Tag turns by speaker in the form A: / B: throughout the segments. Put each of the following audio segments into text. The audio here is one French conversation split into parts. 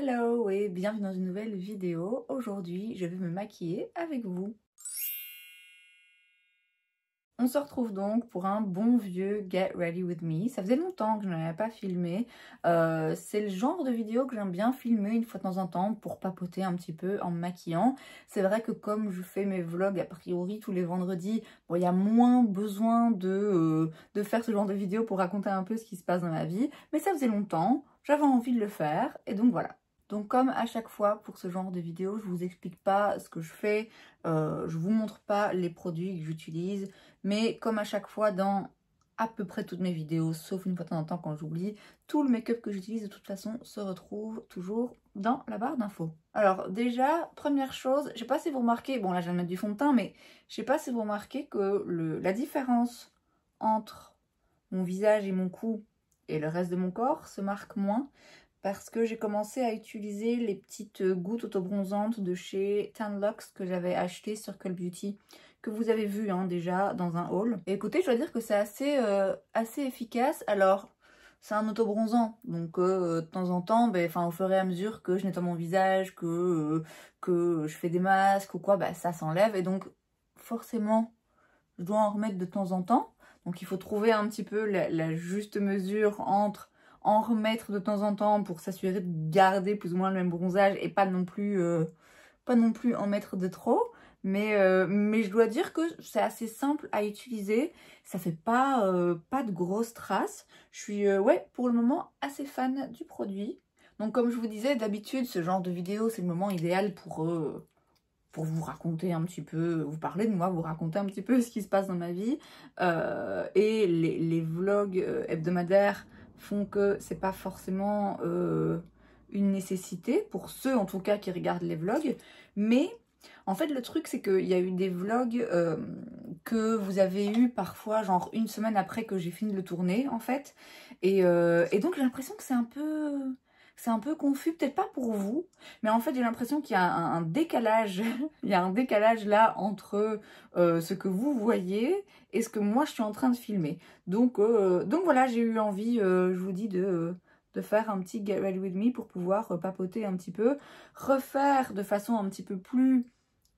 A: Hello et bienvenue dans une nouvelle vidéo. Aujourd'hui, je vais me maquiller avec vous. On se retrouve donc pour un bon vieux Get Ready With Me. Ça faisait longtemps que je n'en avais pas filmé. C'est le genre de vidéo que j'aime bien filmer une fois de temps en temps pour papoter un petit peu en me maquillant. C'est vrai que comme je fais mes vlogs a priori tous les vendredis, bon, il y a moins besoin de faire ce genre de vidéo pour raconter un peu ce qui se passe dans ma vie. Mais ça faisait longtemps, j'avais envie de le faire et donc voilà. Donc comme à chaque fois pour ce genre de vidéo, je vous explique pas ce que je fais, je vous montre pas les produits que j'utilise, mais comme à chaque fois dans à peu près toutes mes vidéos, sauf une fois de temps en temps quand j'oublie, tout le make-up que j'utilise de toute façon se retrouve toujours dans la barre d'infos. Alors déjà, première chose, je sais pas si vous remarquez, bon là je viens de mettre du fond de teint, mais je sais pas si vous remarquez que la différence entre mon visage et mon cou et le reste de mon corps se marque moins. Parce que j'ai commencé à utiliser les petites gouttes autobronzantes de chez Tanlux que j'avais acheté sur Call Beauty, que vous avez vu hein, déjà dans un haul. Et écoutez, je dois dire que c'est assez efficace. Alors, c'est un autobronzant, donc de temps en temps, au fur et à mesure que je nettoie mon visage, que je fais des masques ou quoi, ça s'enlève. Et donc, forcément, je dois en remettre de temps en temps. Donc, il faut trouver un petit peu la juste mesure entre en remettre de temps en temps pour s'assurer de garder plus ou moins le même bronzage et pas non plus en mettre de trop. Mais je dois dire que c'est assez simple à utiliser. Ça fait pas de grosses traces. Je suis, ouais, pour le moment, assez fan du produit. Donc comme je vous disais, d'habitude, ce genre de vidéo, c'est le moment idéal pour vous raconter un petit peu, vous parler de moi, vous raconter un petit peu ce qui se passe dans ma vie. Et les vlogs hebdomadaires font que c'est pas forcément une nécessité, pour ceux en tout cas qui regardent les vlogs. Mais en fait le truc c'est qu'il y a eu des vlogs que vous avez eu parfois genre une semaine après que j'ai fini de le tourner en fait. Et donc j'ai l'impression que c'est un peu confus, peut-être pas pour vous, mais en fait j'ai l'impression qu'il y a un décalage, il y a un décalage là entre ce que vous voyez et ce que moi je suis en train de filmer. Donc voilà, j'ai eu envie, je vous dis, de faire un petit Get Ready With Me pour pouvoir papoter un petit peu, refaire de façon un petit peu plus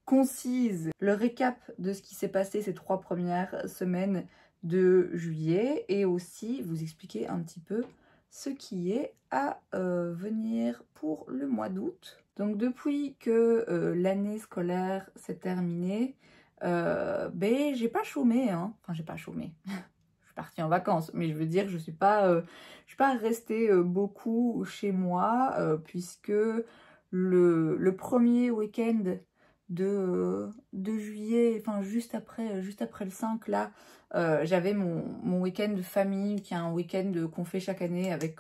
A: concise le récap de ce qui s'est passé ces 3 premières semaines de juillet et aussi vous expliquer un petit peu ce qui est à venir pour le mois d'août. Donc depuis que l'année scolaire s'est terminée, j'ai pas chômé, hein. Enfin j'ai pas chômé, je suis partie en vacances, mais je veux dire je suis pas restée beaucoup chez moi puisque le premier week-end de juillet, enfin juste après le 5 là, j'avais mon week-end de famille qui est un week-end qu'on fait chaque année avec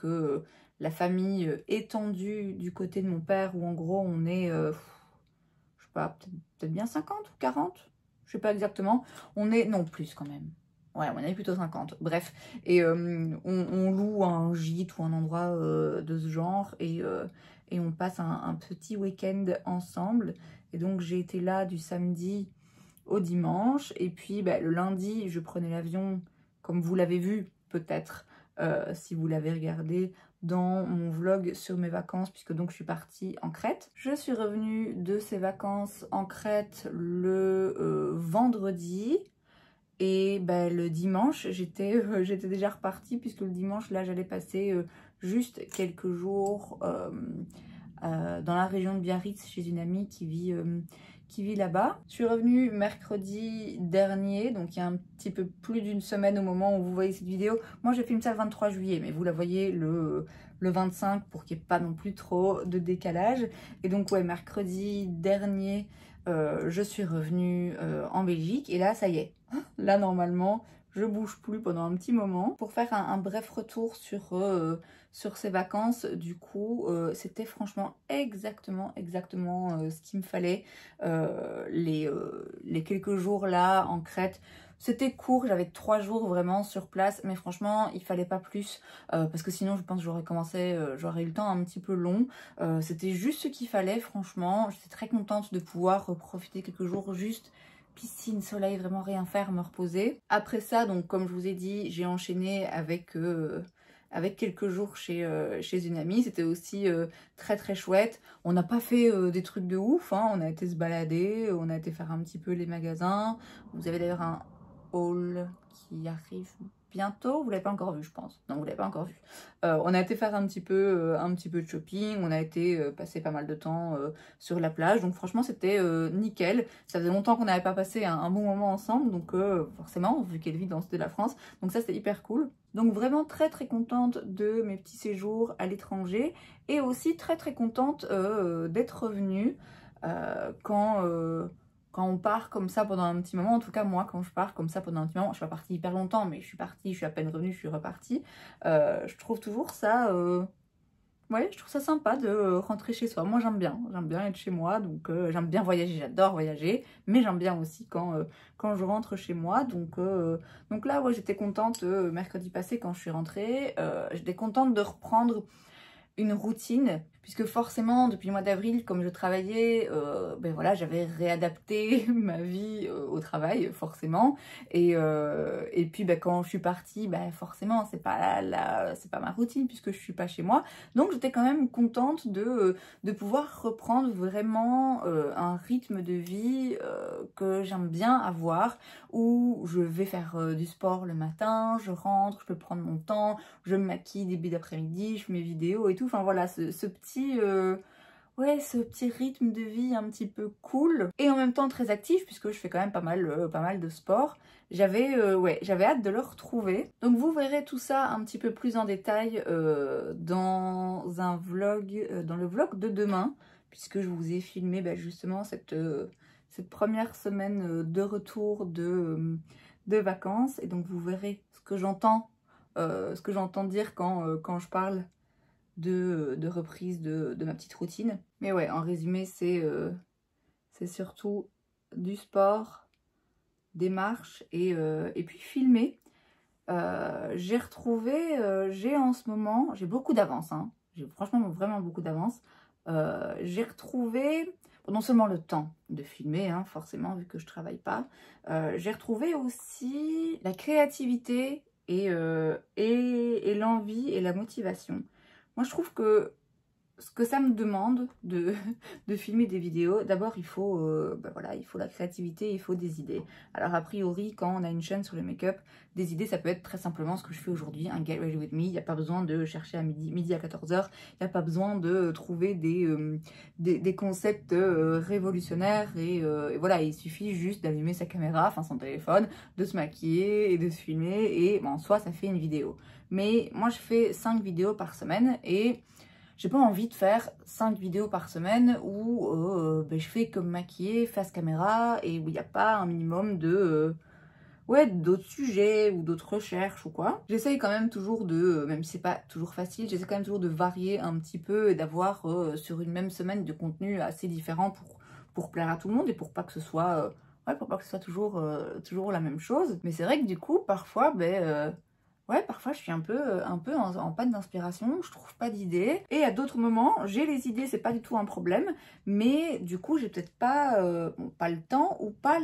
A: la famille étendue du côté de mon père où en gros on est, je sais pas, peut-être bien 50 ou 40, je sais pas exactement, on est, non plus quand même. Ouais, on est plutôt 50. Bref, et on loue un gîte ou un endroit de ce genre et on passe un petit week-end ensemble. Et donc j'ai été là du samedi au dimanche. Et puis le lundi, je prenais l'avion, comme vous l'avez vu peut-être, si vous l'avez regardé dans mon vlog sur mes vacances, puisque donc je suis partie en Crète. Je suis revenue de ces vacances en Crète le vendredi. Et le dimanche, j'étais déjà repartie, puisque le dimanche, là, j'allais passer juste quelques jours dans la région de Biarritz, chez une amie qui vit là-bas. Je suis revenue mercredi dernier, donc il y a un petit peu plus d'une semaine au moment où vous voyez cette vidéo. Moi, j'ai filmé ça le 23 juillet, mais vous la voyez le 25 pour qu'il n'y ait pas non plus trop de décalage. Et donc, ouais, mercredi dernier, je suis revenue en Belgique et là, ça y est. Là, normalement, je bouge plus pendant un petit moment. Pour faire un bref retour sur ces vacances, du coup, c'était franchement exactement ce qu'il me fallait. Les quelques jours là en Crète, c'était court, j'avais 3 jours vraiment sur place, mais franchement, il fallait pas plus, parce que sinon, je pense que j'aurais eu le temps un petit peu long. C'était juste ce qu'il fallait, franchement. J'étais très contente de pouvoir profiter quelques jours juste piscine, soleil, vraiment rien faire, me reposer. Après ça, donc comme je vous ai dit, j'ai enchaîné avec avec quelques jours chez une amie. C'était aussi très très chouette. On n'a pas fait des trucs de ouf, hein. On a été se balader, on a été faire un petit peu les magasins. Vous avez d'ailleurs un haul qui arrive bientôt. Vous l'avez pas encore vu, je pense. Non, vous l'avez pas encore vu. On a été faire un petit peu de shopping. On a été passer pas mal de temps sur la plage. Donc franchement, c'était nickel. Ça faisait longtemps qu'on n'avait pas passé un bon moment ensemble. Donc forcément, vu qu'elle vit dans le sud de la France. Donc ça, c'était hyper cool. Donc vraiment très très contente de mes petits séjours à l'étranger. Et aussi très très contente d'être revenue quand on part comme ça pendant un petit moment. En tout cas moi quand je pars comme ça pendant un petit moment, je suis pas partie hyper longtemps mais je suis partie, je suis à peine revenue, je suis repartie. Je trouve toujours ça, ouais, je trouve ça sympa de rentrer chez soi. Moi j'aime bien être chez moi, donc j'aime bien voyager, j'adore voyager, mais j'aime bien aussi quand je rentre chez moi. Donc là ouais, j'étais contente mercredi passé quand je suis rentrée, j'étais contente de reprendre une routine, puisque forcément depuis le mois d'avril, comme je travaillais, ben voilà, j'avais réadapté ma vie au travail, forcément. Et puis ben, quand je suis partie, ben, forcément c'est pas c'est pas ma routine puisque je suis pas chez moi. Donc j'étais quand même contente de pouvoir reprendre vraiment un rythme de vie que j'aime bien avoir, où je vais faire du sport le matin, je rentre, je peux prendre mon temps, je me maquille début d'après-midi, je fais mes vidéos et tout. Enfin voilà, ce petit ouais, ce petit rythme de vie un petit peu cool et en même temps très actif puisque je fais quand même pas mal de sport. J'avais hâte de le retrouver. Donc vous verrez tout ça un petit peu plus en détail dans un vlog, dans le vlog de demain, puisque je vous ai filmé justement cette première semaine de retour de vacances. Et donc vous verrez ce que j'entends dire quand je parle de reprise de ma petite routine. Mais ouais, en résumé, c'est surtout du sport, des marches et puis filmer. J'ai en ce moment, j'ai beaucoup d'avance, hein. J'ai franchement vraiment beaucoup d'avance. J'ai retrouvé, non seulement le temps de filmer, hein, forcément, vu que je travaille pas, j'ai retrouvé aussi la créativité et l'envie et la motivation. Moi, je trouve que ce que ça me demande de filmer des vidéos, d'abord il faut, voilà, il faut la créativité, il faut des idées. Alors a priori, quand on a une chaîne sur le make-up, des idées ça peut être très simplement ce que je fais aujourd'hui, un Get Ready With Me. Il n'y a pas besoin de chercher à midi à 14h, il n'y a pas besoin de trouver des concepts révolutionnaires et voilà, il suffit juste d'allumer sa caméra, enfin son téléphone, de se maquiller et de se filmer et en soi ça fait une vidéo. Mais moi je fais 5 vidéos par semaine et j'ai pas envie de faire 5 vidéos par semaine où je fais comme maquiller, face caméra et où il n'y a pas un minimum de ouais, d'autres sujets ou d'autres recherches ou quoi. J'essaye quand même toujours même si c'est pas toujours facile, j'essaie quand même toujours de varier un petit peu et d'avoir sur une même semaine de contenu assez différent pour plaire à tout le monde et pour pas que ce soit ouais, pour pas que ce soit toujours la même chose. Mais c'est vrai que du coup, parfois, ouais, parfois je suis un peu en panne d'inspiration, je trouve pas d'idées. Et à d'autres moments, j'ai les idées, c'est pas du tout un problème, mais du coup, j'ai peut-être pas, pas le temps ou pas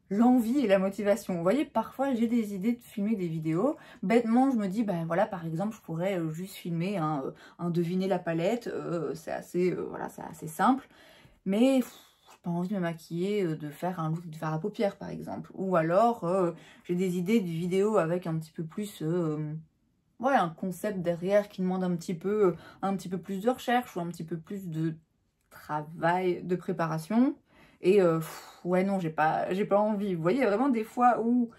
A: l'envie et la motivation. Vous voyez, parfois j'ai des idées de filmer des vidéos. Bêtement, je me dis, ben voilà, par exemple, je pourrais juste filmer un deviner la palette. C'est assez, voilà, c'est assez simple. Mais pas envie de me maquiller, de faire un look de fard à paupières par exemple. Ou alors j'ai des idées de vidéos avec un petit peu plus, ouais, un concept derrière qui demande un petit peu plus de recherche ou un petit peu plus de travail, de préparation. Et ouais non, j'ai pas envie. Vous voyez, il y a vraiment des fois où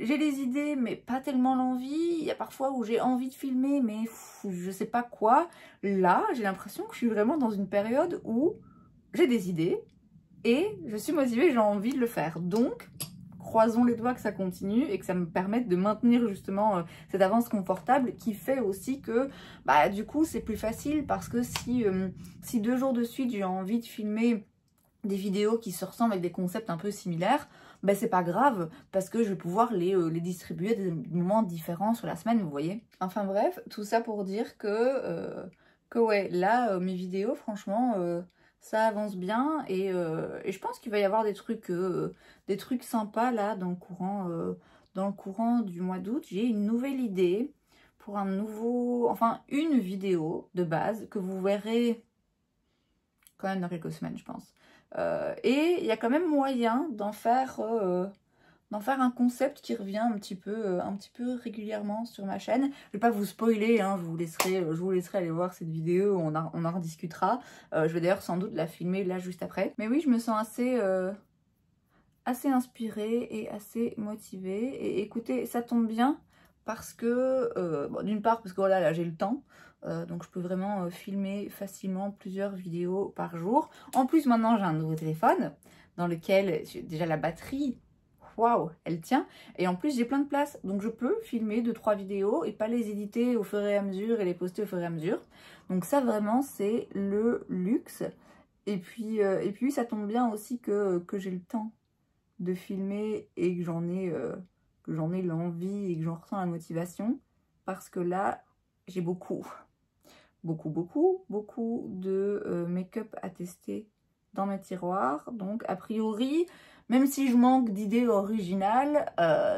A: j'ai les idées mais pas tellement l'envie. Il y a parfois où j'ai envie de filmer mais je sais pas quoi. Là, j'ai l'impression que je suis vraiment dans une période où j'ai des idées et je suis motivée, j'ai envie de le faire. Donc, croisons les doigts que ça continue et que ça me permette de maintenir justement cette avance confortable qui fait aussi que, du coup, c'est plus facile parce que si 2 jours de suite, j'ai envie de filmer des vidéos qui se ressemblent avec des concepts un peu similaires, c'est pas grave parce que je vais pouvoir les distribuer à des moments différents sur la semaine, vous voyez. Enfin bref, tout ça pour dire que ouais, là, mes vidéos, franchement... ça avance bien et je pense qu'il va y avoir des trucs sympas là dans le courant du mois d'août. J'ai une nouvelle idée pour un nouveau, enfin une vidéo de base que vous verrez quand même dans quelques semaines, je pense. Et il y a quand même moyen d'en faire un concept qui revient un petit peu régulièrement sur ma chaîne. Je vais pas vous spoiler, hein, je vous laisserai aller voir cette vidéo, on en rediscutera. Je vais d'ailleurs sans doute la filmer là juste après. Mais oui, je me sens assez inspirée et assez motivée. Et écoutez, ça tombe bien parce que, bon, d'une part, parce que voilà, là j'ai le temps. Donc je peux vraiment filmer facilement plusieurs vidéos par jour. En plus, maintenant j'ai un nouveau téléphone dans lequel déjà la batterie, waouh, elle tient. Et en plus j'ai plein de place. Donc je peux filmer 2-3 vidéos et pas les éditer au fur et à mesure et les poster au fur et à mesure. Donc ça vraiment c'est le luxe. Et puis ça tombe bien aussi que j'ai le temps de filmer et que j'en ai l'envie et que j'en ressens la motivation. Parce que là, j'ai beaucoup de make-up à tester dans mes tiroirs. Donc, a priori, même si je manque d'idées originales,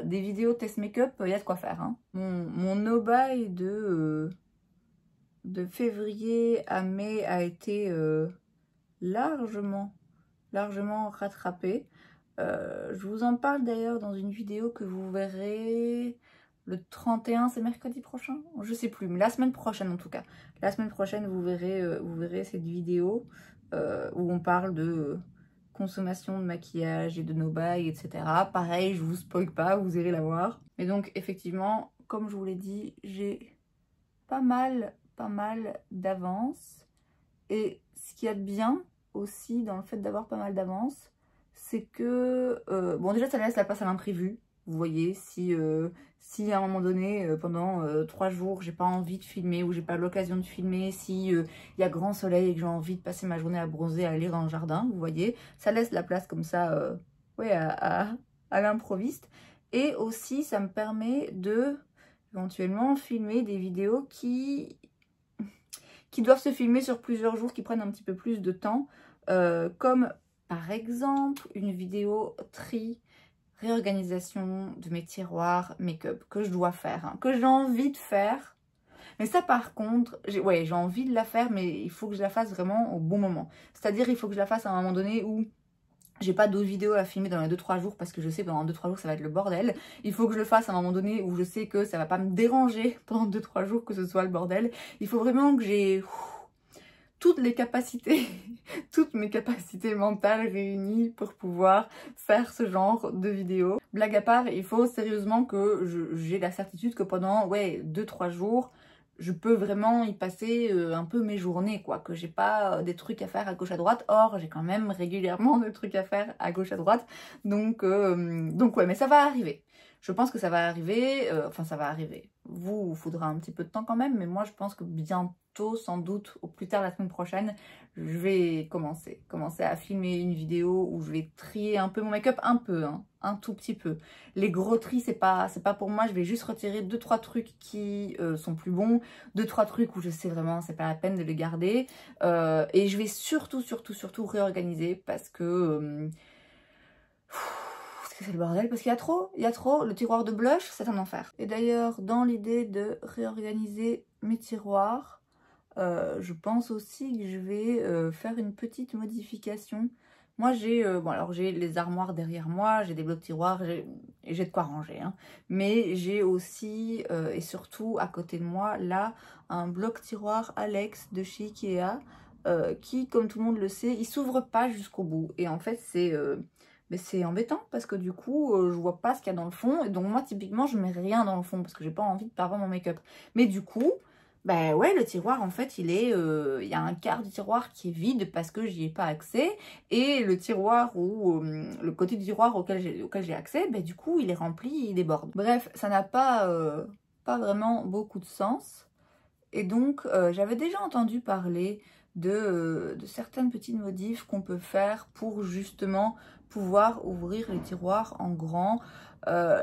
A: des vidéos test make-up, il y a de quoi faire. Hein. Mon no buy de février à mai a été largement rattrapé. Je vous en parle d'ailleurs dans une vidéo que vous verrez le 31, c'est mercredi prochain? Je sais plus, mais la semaine prochaine en tout cas. La semaine prochaine, vous verrez cette vidéo où on parle de consommation de maquillage et de no buy, etc. Pareil, je vous spoil pas, vous irez la voir. Mais donc, effectivement, comme je vous l'ai dit, j'ai pas mal d'avance. Et ce qu'il y a de bien aussi dans le fait d'avoir pas mal d'avance, c'est que, bon déjà ça laisse la place à l'imprévu. Vous voyez, si à un moment donné, pendant 3 jours, j'ai pas envie de filmer ou j'ai pas l'occasion de filmer, si il y a grand soleil et que j'ai envie de passer ma journée à bronzer, à aller dans le jardin, vous voyez, ça laisse la place comme ça, ouais, à l'improviste. Et aussi, ça me permet de, éventuellement, filmer des vidéos qui doivent se filmer sur plusieurs jours, qui prennent un petit peu plus de temps, comme par exemple une vidéo réorganisation de mes tiroirs make-up que je dois faire, hein, que j'ai envie de faire. Mais ça par contre, j'ai envie de la faire, mais il faut que je la fasse vraiment au bon moment. C'est-à-dire il faut que je la fasse à un moment donné où j'ai pas d'autres vidéos à filmer dans les 2-3 jours parce que je sais que pendant 2-3 jours ça va être le bordel. Il faut que je le fasse à un moment donné où je sais que ça va pas me déranger pendant 2-3 jours que ce soit le bordel. Il faut vraiment que j'ai toutes les capacités, toutes mes capacités mentales réunies pour pouvoir faire ce genre de vidéo. Blague à part, il faut sérieusement que j'ai la certitude que pendant 2-3 jours, je peux vraiment y passer un peu mes journées, quoi, que j'ai pas des trucs à faire à gauche à droite. Or, j'ai quand même régulièrement des trucs à faire à gauche à droite. Donc ouais, mais ça va arriver. Je pense que ça va arriver, enfin ça va arriver. Vous faudra un petit peu de temps quand même, mais moi je pense que bientôt, sans doute, au plus tard la semaine prochaine, je vais commencer à filmer une vidéo où je vais trier un peu mon make-up, un peu, hein, un tout petit peu. Les gros tris, c'est pas pour moi, je vais juste retirer 2-3 trucs qui sont plus bons, 2-3 trucs où je sais vraiment c'est pas la peine de les garder, et je vais surtout réorganiser parce que c'est le bordel, parce qu'il y a trop, le tiroir de blush, c'est un enfer. Et d'ailleurs, dans l'idée de réorganiser mes tiroirs, je pense aussi que je vais faire une petite modification. Moi, j'ai j'ai les armoires derrière moi, j'ai des blocs tiroirs, j'ai de quoi ranger, hein. Mais j'ai aussi, et surtout à côté de moi, là, un bloc tiroir Alex de chez Ikea, qui, comme tout le monde le sait, il s'ouvre pas jusqu'au bout. Et en fait, mais c'est embêtant parce que du coup, je vois pas ce qu'il y a dans le fond. Et donc moi, typiquement, je mets rien dans le fond parce que j'ai pas envie de perdre mon make-up. Mais du coup, bah ouais, le tiroir, en fait, il y a un quart du tiroir qui est vide parce que j'y ai pas accès. Et le tiroir le côté du tiroir auquel j'ai accès, bah du coup, il est rempli, il déborde. Bref, ça n'a pas vraiment beaucoup de sens. Et donc, j'avais déjà entendu parler de certaines petites modifs qu'on peut faire pour justement pouvoir ouvrir les tiroirs en grand.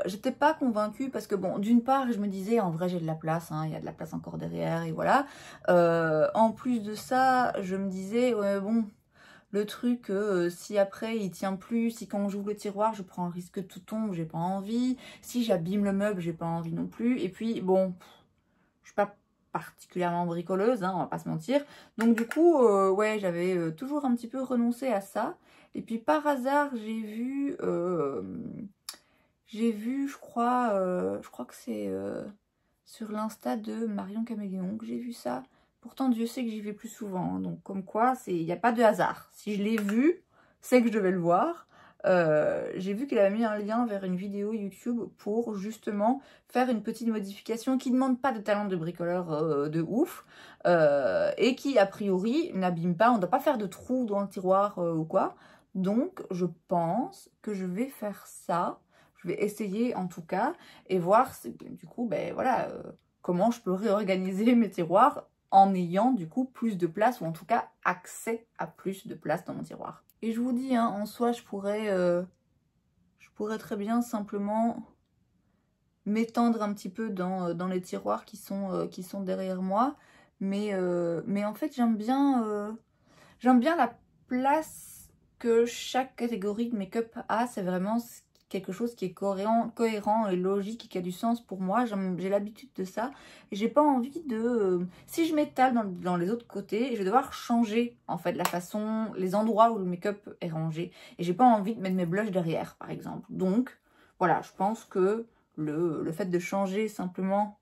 A: J'étais pas convaincue parce que bon, d'une part, je me disais en vrai j'ai de la place, hein, il y a de la place encore derrière et voilà. En plus de ça, je me disais ouais bon, le truc si après il tient plus, si quand j'ouvre le tiroir je prends un risque que tout tombe, j'ai pas envie. Si j'abîme le meuble, j'ai pas envie non plus. Et puis bon, particulièrement bricoleuse, hein, on va pas se mentir. Donc du coup, ouais, j'avais toujours un petit peu renoncé à ça. Et puis par hasard, j'ai vu, je crois que c'est sur l'Insta de Marion Caméléon que j'ai vu ça. Pourtant, Dieu sait que j'y vais plus souvent, hein, donc comme quoi, il n'y a pas de hasard. Si je l'ai vu, c'est que je devais le voir. J'ai vu qu'elle avait mis un lien vers une vidéo YouTube pour justement faire une petite modification qui ne demande pas de talent de bricoleur de ouf et qui a priori n'abîme pas, on ne doit pas faire de trous dans le tiroir ou quoi. Donc je pense que je vais faire ça, je vais essayer en tout cas et voir du coup ben voilà comment je peux réorganiser mes tiroirs en ayant du coup plus de place ou en tout cas accès à plus de place dans mon tiroir. Et je vous dis, hein, en soi, je pourrais très bien simplement m'étendre un petit peu dans les tiroirs qui sont derrière moi. Mais en fait, j'aime bien la place que chaque catégorie de make-up a. C'est vraiment quelque chose qui est cohérent et logique et qui a du sens pour moi. J'ai l'habitude de ça. Et j'ai pas envie de... si je m'étale dans les autres côtés, je vais devoir changer en fait la façon, les endroits où le make-up est rangé. Et j'ai pas envie de mettre mes blushs derrière, par exemple. Donc, voilà, je pense que le fait de changer simplement...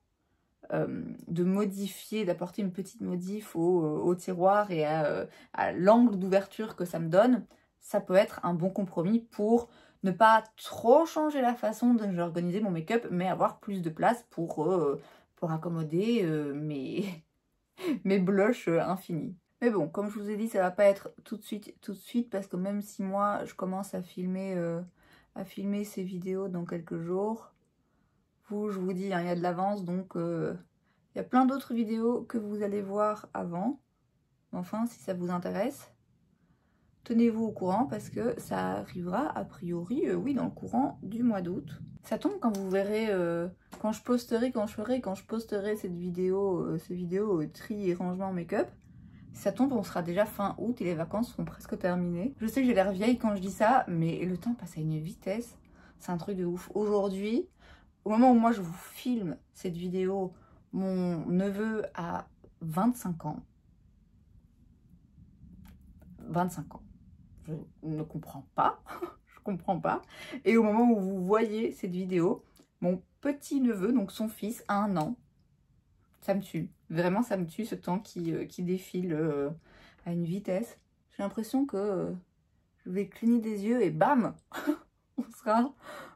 A: de modifier, d'apporter une petite modif au tiroir et à l'angle d'ouverture que ça me donne, ça peut être un bon compromis pour ne pas trop changer la façon dont j'ai organisé mon make-up, mais avoir plus de place pour accommoder mes blushs infinis. Mais bon, comme je vous ai dit, ça va pas être tout de suite, parce que même si moi, je commence à filmer ces vidéos dans quelques jours, je vous dis, hein, il y a de l'avance, donc il y a plein d'autres vidéos que vous allez voir avant. Enfin, si ça vous intéresse, tenez-vous au courant parce que ça arrivera a priori, oui, dans le courant du mois d'août. Ça tombe quand vous verrez, quand je posterai cette vidéo, ces vidéos tri et rangement make-up. Ça tombe, on sera déjà fin août et les vacances seront presque terminées. Je sais que j'ai l'air vieille quand je dis ça, mais le temps passe à une vitesse. C'est un truc de ouf. Aujourd'hui, au moment où moi je vous filme cette vidéo, mon neveu a 25 ans. 25 ans. Je ne comprends pas. Je comprends pas. Et au moment où vous voyez cette vidéo, mon petit neveu, donc son fils, a 1 an. Ça me tue. Vraiment, ça me tue ce temps qui défile à une vitesse. J'ai l'impression que je vais cligner des yeux et bam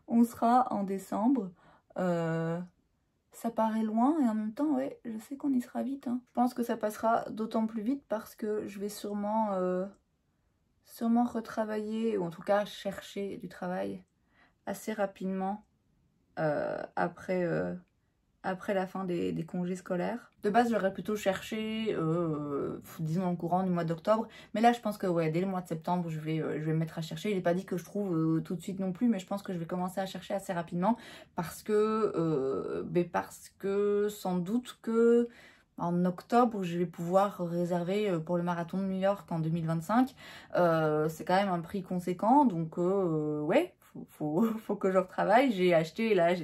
A: on sera en décembre. Ça paraît loin et en même temps, ouais, je sais qu'on y sera vite. Hein. Je pense que ça passera d'autant plus vite parce que je vais sûrement retravailler ou en tout cas chercher du travail assez rapidement après la fin des congés scolaires. De base, j'aurais plutôt cherché, disons, dans le courant du mois d'octobre. Mais là, je pense que ouais, dès le mois de septembre, je vais me mettre à chercher. Il n'est pas dit que je trouve tout de suite non plus, mais je pense que je vais commencer à chercher assez rapidement parce que sans doute que en octobre, je vais pouvoir réserver pour le marathon de New York en 2025. C'est quand même un prix conséquent, donc ouais. Faut que je retravaille. J'ai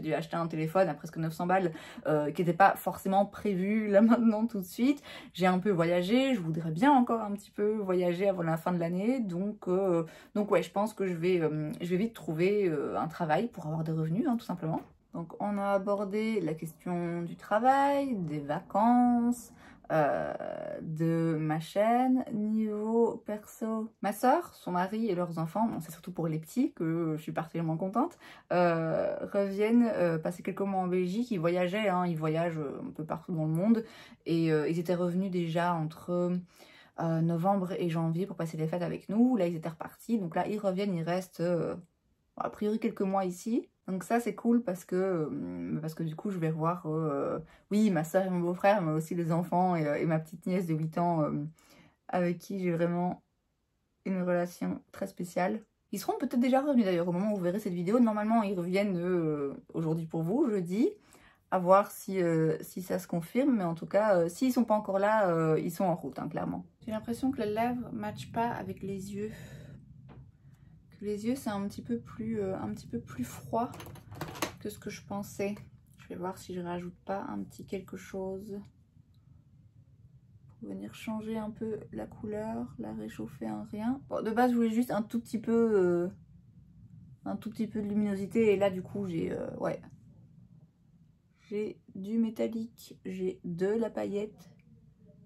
A: dû acheter un téléphone à presque 900 balles qui n'était pas forcément prévu là maintenant tout de suite. J'ai un peu voyagé, je voudrais bien encore un petit peu voyager avant la fin de l'année. Donc ouais, je pense que je vais vite trouver un travail pour avoir des revenus, hein, tout simplement. Donc on a abordé la question du travail, des vacances, de ma chaîne. Niveau perso, ma soeur, son mari et leurs enfants, bon, c'est surtout pour les petits que je suis particulièrement contente, reviennent passer quelques mois en Belgique. Ils voyageaient, hein, ils voyagent un peu partout dans le monde et ils étaient revenus déjà entre novembre et janvier pour passer les fêtes avec nous. Là ils étaient repartis, donc là ils reviennent, ils restent a priori quelques mois ici. Donc ça c'est cool parce que du coup je vais revoir oui, ma soeur et mon beau-frère, mais aussi les enfants et ma petite nièce de 8 ans avec qui j'ai vraiment une relation très spéciale. Ils seront peut-être déjà revenus d'ailleurs au moment où vous verrez cette vidéo. Normalement ils reviennent aujourd'hui pour vous, jeudi. À voir si ça se confirme, mais en tout cas s'ils sont pas encore là, ils sont en route, hein, clairement. J'ai l'impression que les lèvres ne matchent pas avec les yeux. Les yeux, c'est un petit peu plus froid que ce que je pensais. Je vais voir si je rajoute pas un petit quelque chose. venir changer un peu la couleur, la réchauffer un rien. Bon, de base je voulais juste un tout petit peu de luminosité et là du coup j'ai ouais. J'ai du métallique, j'ai de la paillette.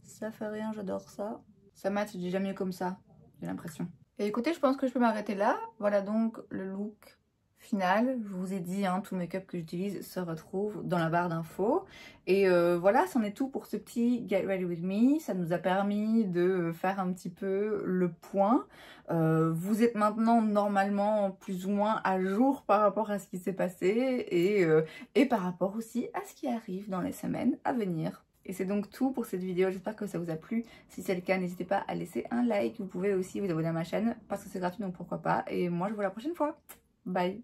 A: Ça fait rien, j'adore ça. Ça match déjà mieux comme ça, j'ai l'impression. Et écoutez, je pense que je peux m'arrêter là. Voilà donc le look final. Je vous ai dit, hein, tout le make-up que j'utilise se retrouve dans la barre d'infos. Et voilà, c'en est tout pour ce petit Get Ready With Me. Ça nous a permis de faire un petit peu le point. Vous êtes maintenant normalement plus ou moins à jour par rapport à ce qui s'est passé et par rapport aussi à ce qui arrive dans les semaines à venir. Et c'est donc tout pour cette vidéo, j'espère que ça vous a plu. Si c'est le cas, n'hésitez pas à laisser un like. Vous pouvez aussi vous abonner à ma chaîne parce que c'est gratuit, donc pourquoi pas. Et moi, je vous vois la prochaine fois. Bye!